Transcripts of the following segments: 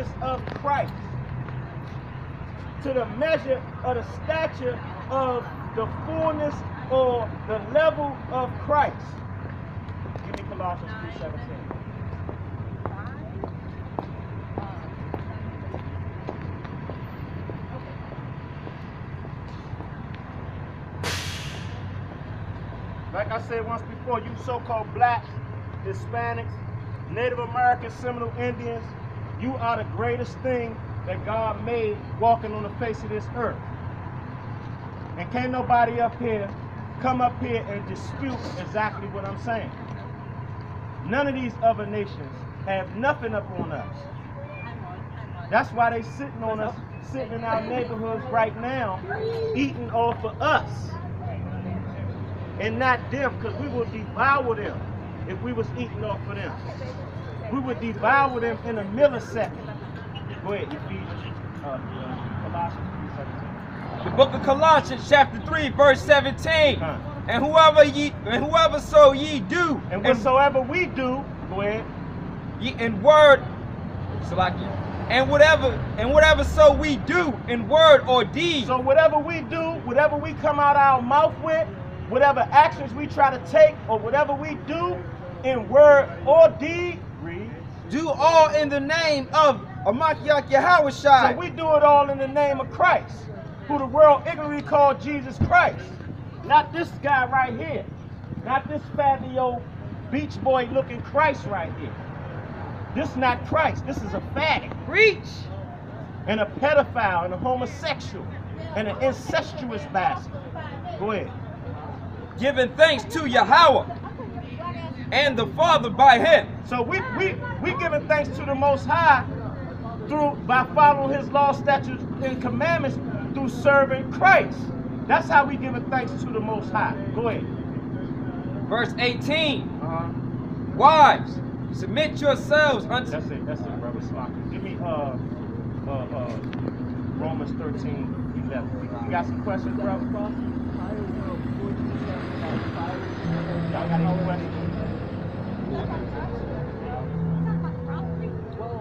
likeness of Christ, to the measure of the stature of the fullness or the level of Christ. Give me Colossians 3:17. Like I said once before, you so-called blacks, Hispanics, Native Americans, Seminole Indians, you are the greatest thing that God made walking on the face of this earth. And can't nobody up here come up here and dispute exactly what I'm saying. None of these other nations have nothing up on us. That's why they sitting on us, sitting in our neighborhoods right now, eating off of us. And not them, because we will devour them if we was eating off of them. We would devour them in a millisecond. Go ahead, Ephesians, Colossians 3:17. The book of Colossians, chapter 3, verse 17. And whoever so ye do, and whatsoever we do, go ahead. Ye in word, and whatever so we do in word or deed. So whatever we do, whatever we come out our mouth with, whatever actions we try to take, or whatever we do in word or deed, read. Do all in the name of Amakiak Yahushai. So we do it all in the name of Christ, who the world ignorantly called Jesus Christ. Not this guy right here. Not this fatty old beach boy looking Christ right here. This is not Christ. This is a fatty. Preach. And a pedophile and a homosexual and an incestuous bastard. Go ahead. Giving thanks to Yahweh and the Father by him. So we giving thanks to the Most High by following his law, statutes, and commandments through serving Christ. That's how we giving thanks to the Most High. Go ahead. Verse 18. Wives, submit yourselves unto. That's it, brother Slocky. Give me Romans 13:11. You got some questions, brother? Y'all got any questions?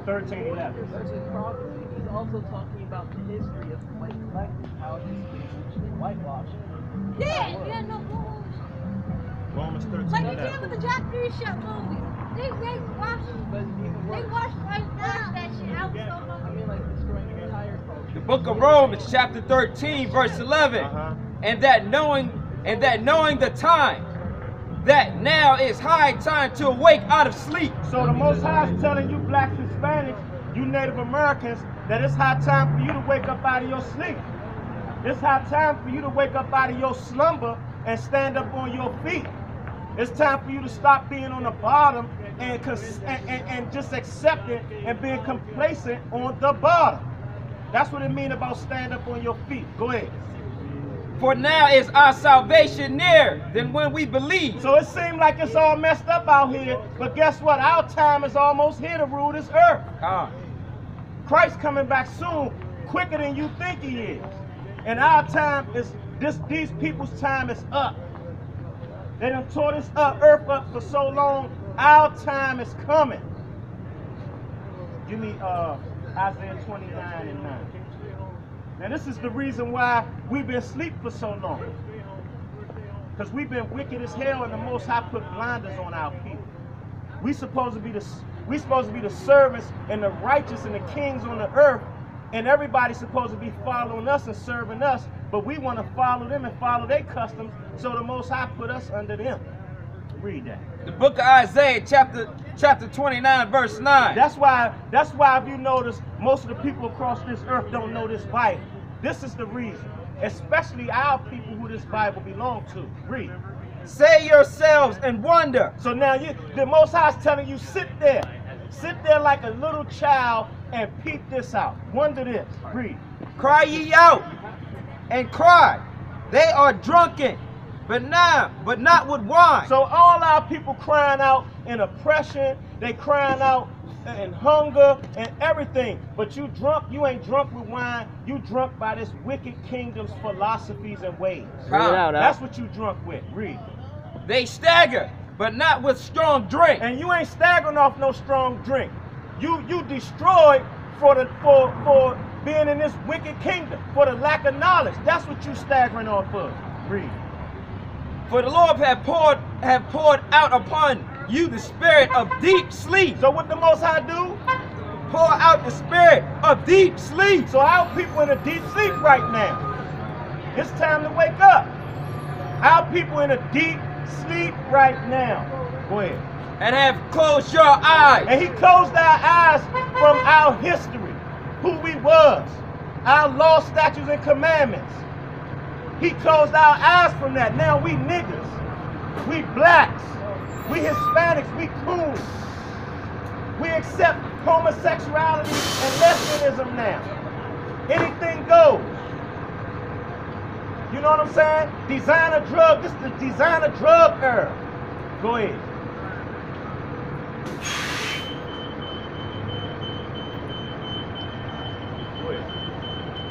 13:11. He's also talking about the history of white collective, how it is whitewashed. Yeah, no rules. Romans 13:11. Like you did with the Japanese shit movies. They wash that shit out so long. I mean, like destroying an entire culture. The book of Romans, chapter 13, verse 11. And that knowing the time, that now is high time to awake out of sleep. So the Most High is telling you blacks, Hispanics, you Native Americans, that it's high time for you to wake up out of your sleep. It's high time for you to wake up out of your slumber and stand up on your feet. It's time for you to stop being on the bottom and just accepting and being complacent on the bottom. That's what it means about stand up on your feet. Go ahead. For now is our salvation nearer than when we believe. So it seems like it's all messed up out here, but guess what? Our time is almost here to rule this earth. Christ coming back soon, quicker than you think he is. And our time is, these people's time is up. They done tore this earth up for so long, our time is coming. Give me Isaiah 29:9. Now this is the reason why we've been asleep for so long. Because we've been wicked as hell and the Most High put blinders on our people. We supposed to be the servants and the righteous and the kings on the earth, and everybody's supposed to be following us and serving us, but we want to follow them and follow their customs, so the Most High put us under them. Read that. The book of Isaiah, chapter 29, verse 9. That's why if you notice, most of the people across this earth don't know this Bible. This is the reason. Especially our people who this Bible belongs to. Read. Say yourselves and wonder. So now the Most High is telling you, sit there. Sit there like a little child and peep this out. Wonder this. Read. Cry ye out and cry. They are drunken, but not with wine. So all our people crying out in oppression, they crying out in hunger and everything. But you drunk, you ain't drunk with wine, you drunk by this wicked kingdom's philosophies and ways. That's what you drunk with. Read. They stagger, but not with strong drink. And you ain't staggering off no strong drink. You destroyed for being in this wicked kingdom, for the lack of knowledge. That's what you staggering off of. Read. For the Lord have poured out upon you the spirit of deep sleep. So what the Most High do? Pour out the spirit of deep sleep. So our people in a deep sleep right now. It's time to wake up. Our people in a deep sleep right now. Go ahead. And have closed your eyes. And he closed our eyes from our history, who we was, our law, statutes, and commandments. He closed our eyes from that. Now we niggas, we blacks, we Hispanics, we coons. We accept homosexuality and lesbianism now. Anything goes. You know what I'm saying? Designer drug, this is the designer drug era. Go ahead.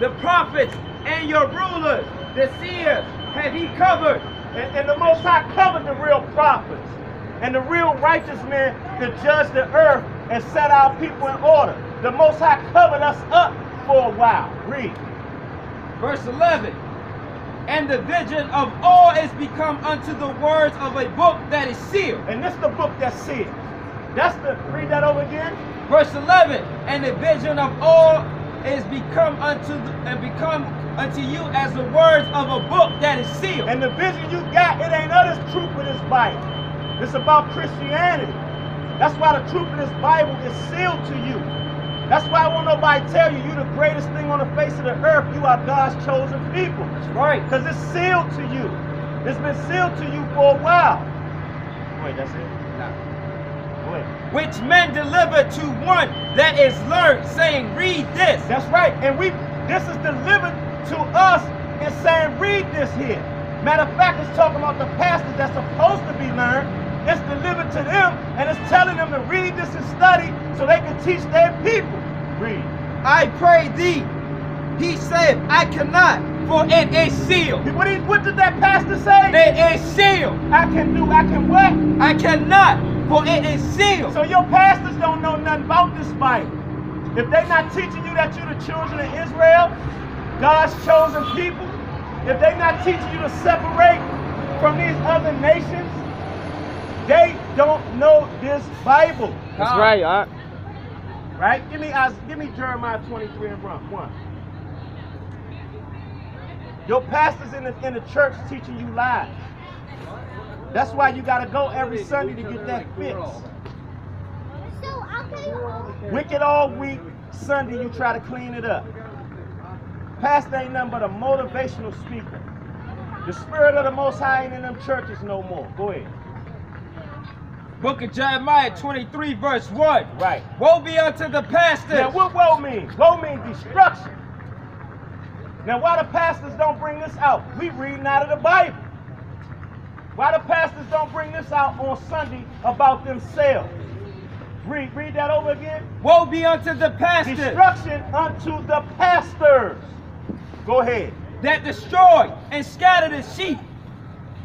The prophets and your rulers, the seers, have he covered. And the Most High covered the real prophets and the real righteous men to judge the earth and set our people in order. The Most High covered us up for a while. Read. Verse 11. And the vision of all is become unto the words of a book that is sealed. And this is the book that's sealed. That's the, read that over again. Verse 11. And the vision of all is become unto you as the words of a book that is sealed. And the vision you got, it ain't of this truth of this Bible. It's about Christianity. That's why the truth of this Bible is sealed to you. That's why I won't nobody tell you the greatest thing on the face of the earth. You are God's chosen people. That's right. Because it's sealed to you. It's been sealed to you for a while. Wait, that's it? No. Wait. Which men deliver to one that is learned, saying, read this. That's right. And this is delivered to us and saying, read this here. Matter of fact, it's talking about the pastors that's supposed to be learned. It's delivered to them, and it's telling them to read this and study so they can teach their people. Read. I pray thee. He said, I cannot, for it is sealed. What did that pastor say? It is sealed. I can what? I cannot, for it is sealed. So your pastors don't know nothing about this Bible. If they're not teaching you that you're the children of Israel, God's chosen people, if they're not teaching you to separate from these other nations, they don't know this Bible. That's right, all right. Right? Give me Jeremiah 23 and 1. Your pastors in the church teaching you lies. That's why you got to go every Sunday to get that fixed. Wicked all week, Sunday you try to clean it up. Pastor ain't nothing but a motivational speaker. The spirit of the Most High ain't in them churches no more. Go ahead. Book of Jeremiah 23 verse 1. Right. Woe be unto the pastors. Now what woe mean? Woe means destruction. Now why the pastors don't bring this out? We reading out of the Bible. Why the pastors don't bring this out on Sunday about themselves? Read that over again. Woe be unto the pastors. Destruction unto the pastors. Go ahead. That destroy and scatter the sheep.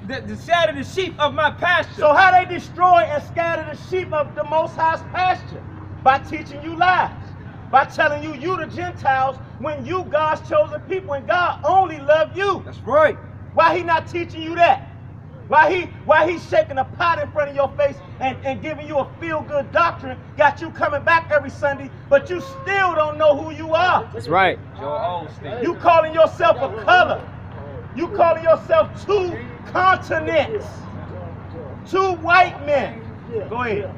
That scatter the sheep of my pasture. So how they destroy and scatter the sheep of the Most High's pasture? By teaching you lies. By telling you the Gentiles when you God's chosen people and God only love you. That's right. Why he not teaching you that? Why he shaking a pot in front of your face and giving you a feel-good doctrine, got you coming back every Sunday, but you still don't know who you are. That's right. You calling yourself a color. You calling yourself 2 continents. 2 white men. Go ahead.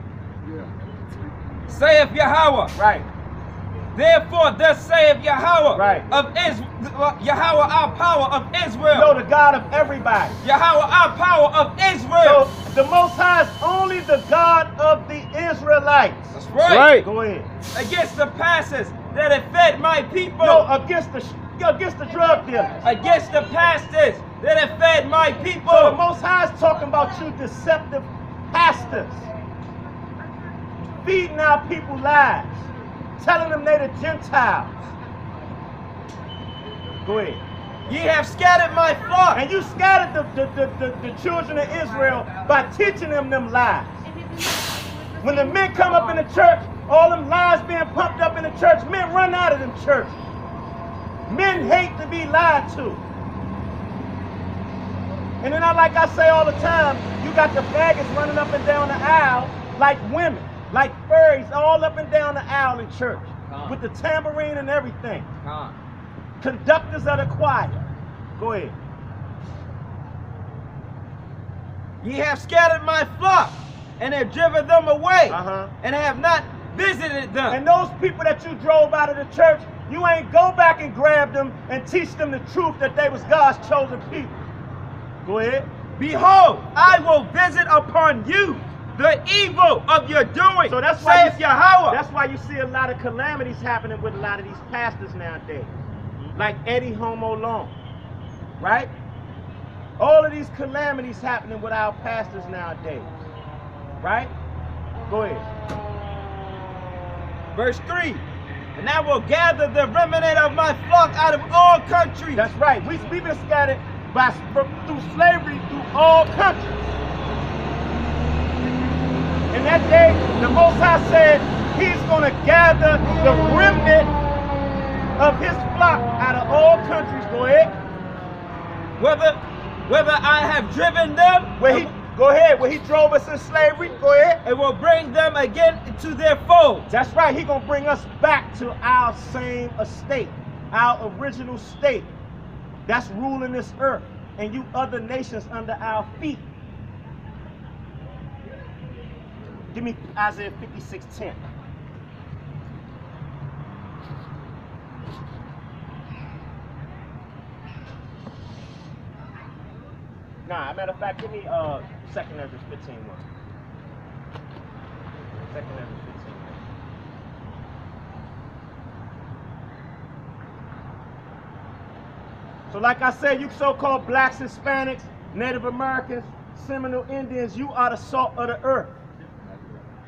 Saith Yahweh. Right. Therefore, thus saith Yahweh, right, of Yahweh, our power of Israel. No, the God of everybody. Yahweh, our power of Israel. So the Most High is only the God of the Israelites. That's right. Go ahead. Against the pastors that have fed my people. No, against the drug dealers. Against the pastors that have fed my people. So the Most High is talking about you deceptive pastors, feeding our people lies, telling them they're the Gentiles. Go ahead. Ye have scattered my flock. And you scattered the children of Israel by teaching them lies. When the men come up in the church All them lies being pumped up in the church, men run out of them churches. Men hate to be lied to. And then like I say all the time, you got the faggots running up and down the aisle like women, like furries all up and down the aisle in church with the tambourine and everything. Conductors of the choir. Go ahead. Ye have scattered my flock and have driven them away and have not visited them. And those people that you drove out of the church, you ain't go back and grab them and teach them the truth that they was God's chosen people. Go ahead. Behold, I will visit upon you the evil of your doing. So that's why saith Yahweh. That's why you see a lot of calamities happening with a lot of these pastors nowadays. Like Eddie Homo Long. Right? All of these calamities happening with our pastors nowadays. Right? Go ahead. Verse 3. And I will gather the remnant of my flock out of all countries. That's right. We've been scattered through slavery through all countries. And that day, the Most High said he's going to gather the remnant of his flock out of all countries. Go ahead. Whether I have driven them, go ahead. Where he drove us in slavery, go ahead. It will bring them again to their fold. That's right. He's going to bring us back to our same estate, our original state. That's ruling this earth. And you other nations under our feet. Give me Isaiah 56:10. Nah, matter of fact, give me 2nd Ezra 15:1. 2nd Ezra 15:1. So like I said, you so-called blacks, Hispanics, Native Americans, Seminole Indians, you are the salt of the earth.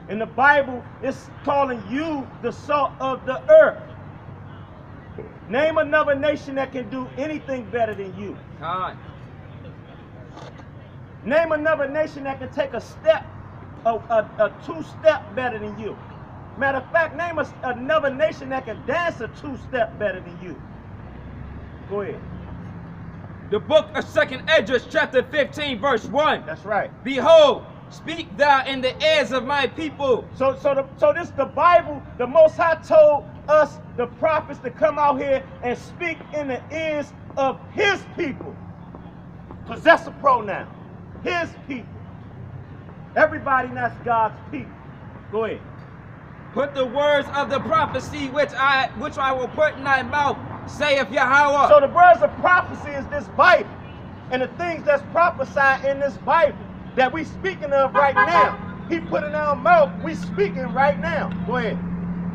In the Bible, it's calling you the salt of the earth. Name another nation that can do anything better than you. Name another nation that can take a step, a two-step better than you. Matter of fact, name another nation that can dance a two-step better than you. Go ahead. The book of 2nd Ezra, chapter 15, verse 1. That's right. Behold, speak thou in the ears of my people. So this the Bible. The Most High told us, the prophets, to come out here and speak in the ears of his people. Possessor pronoun. His people. Everybody that's God's people. Go ahead. Put the words of the prophecy which I will put in thy mouth, saith Yahweh. So the words of prophecy is this Bible. And the things that's prophesied in this Bible that we speaking of right now. He put in our mouth, we speaking right now. Go ahead.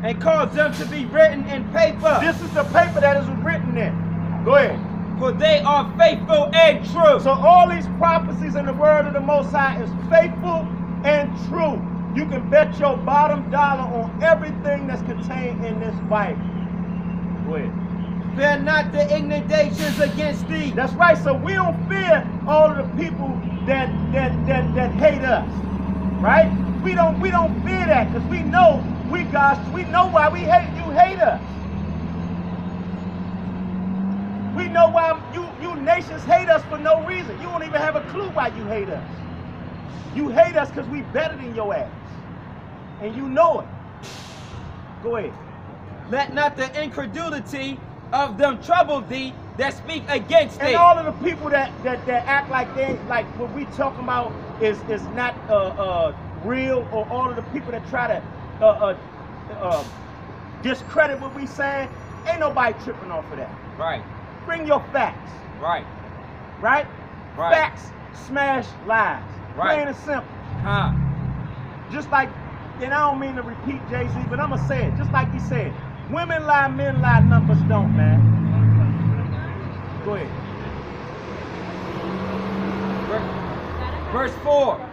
And cause them to be written in paper. This is the paper that is written in. Go ahead. For they are faithful and true. So all these prophecies in the word of the Most High is faithful and true. You can bet your bottom dollar on everything that's contained in this Bible. Go ahead. Fear not the indignations against thee. That's right. So we don't fear all of the people that hate us. Right? We don't fear that, because we know we know why you hate us. We know why you nations hate us for no reason. You don't even have a clue why you hate us. You hate us because we better than your ass. And you know it. Go ahead. Let not the incredulity of them trouble thee that speak against thee. And all of the people that act like what we talking about is not real, or all of the people that try to discredit what we saying, ain't nobody tripping off of that. Right. Bring your facts. Right. Right? Right. Facts smash lies. Right. Plain and simple. Just like, and I don't mean to repeat Jay-Z, but I'm going to say it. Just like he said, women lie, men lie, numbers don't, man. Go ahead. Verse 4.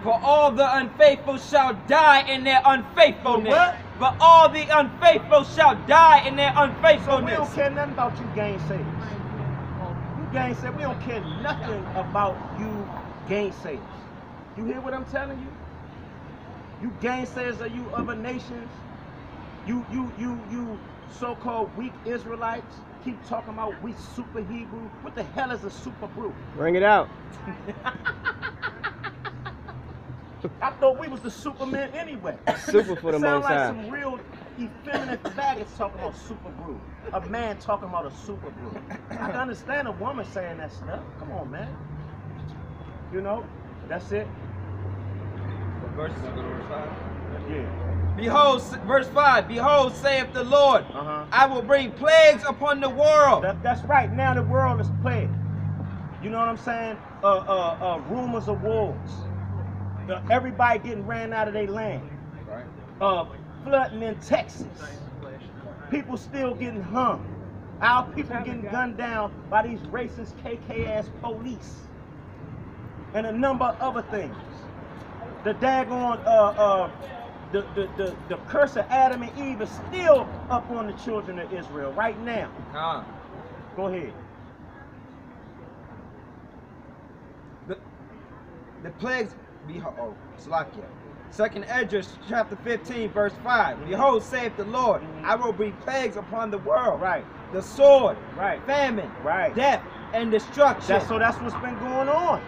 For all the unfaithful shall die in their unfaithfulness. What? For all the unfaithful shall die in their So unfaithfulness. we don't care nothing about you gainsayers. You gainsayers, we don't care nothing about you gainsayers. You hear what I'm telling you? You gainsayers of you other nations. You so-called weak Israelites. Keep talking about we super Hebrew. What the hell is a super brew? Bring it out. I thought we was the Superman anyway. Super for the Sound Most like High. some real effeminate faggots talking about super brew. A man talking about a super brew. I can understand a woman saying that stuff. Come on, man. You know, that's it. Verse 5. Yeah. Behold, verse 5, behold, saith the Lord, Uh-huh. I will bring plagues upon the world. That's right. Now the world is plagued. You know what I'm saying? Rumors of wars. Everybody getting ran out of their land. Right. Flooding in Texas. People still getting hung. Our people getting gunned down by these racist KK-ass police. And a number of other things. The daggone, the curse of Adam and Eve is still up on the children of Israel right now. Go ahead. The plagues, behold, Slakia. Second Esdras chapter 15, verse 5. Behold, saith the Lord, I will bring plagues upon the world. Right. The sword, Right. famine, Right. death, and destruction. That's what's been going on.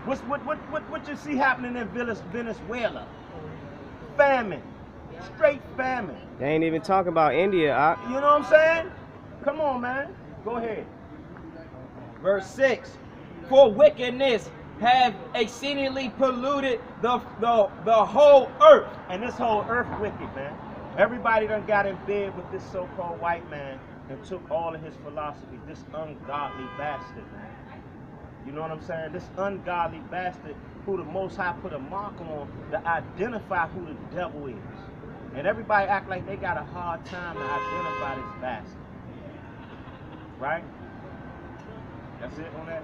What you see happening in Venezuela? Famine. Straight famine. They ain't even talking about India. You know what I'm saying? Come on, man. Go ahead. Verse 6. For wickedness have exceedingly polluted the whole earth. And this whole earth wicked, man. Everybody done got in bed with this so-called white man and took all of his philosophy. This ungodly bastard, man. You know what I'm saying? This ungodly bastard who the Most High put a mark on to identify who the devil is. And everybody act like they got a hard time to identify this bastard. Right? That's it on that?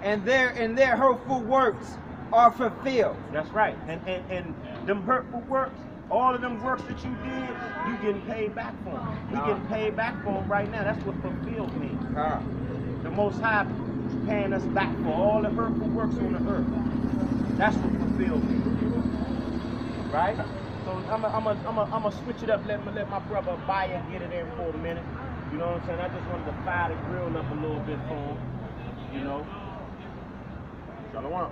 And their hurtful works are fulfilled. That's right. And them hurtful works, all of them works that you did, you getting paid back for them. You getting paid back for them right now. That's what fulfilled means. The Most High paying us back for all the hurtful works on the earth. That's what fulfilled means. Right? So I'm a switch it up. Let my brother Abaya get it in for a minute. You know what I'm saying? I just wanted to fire the grill up a little bit for him. You know. Shalom.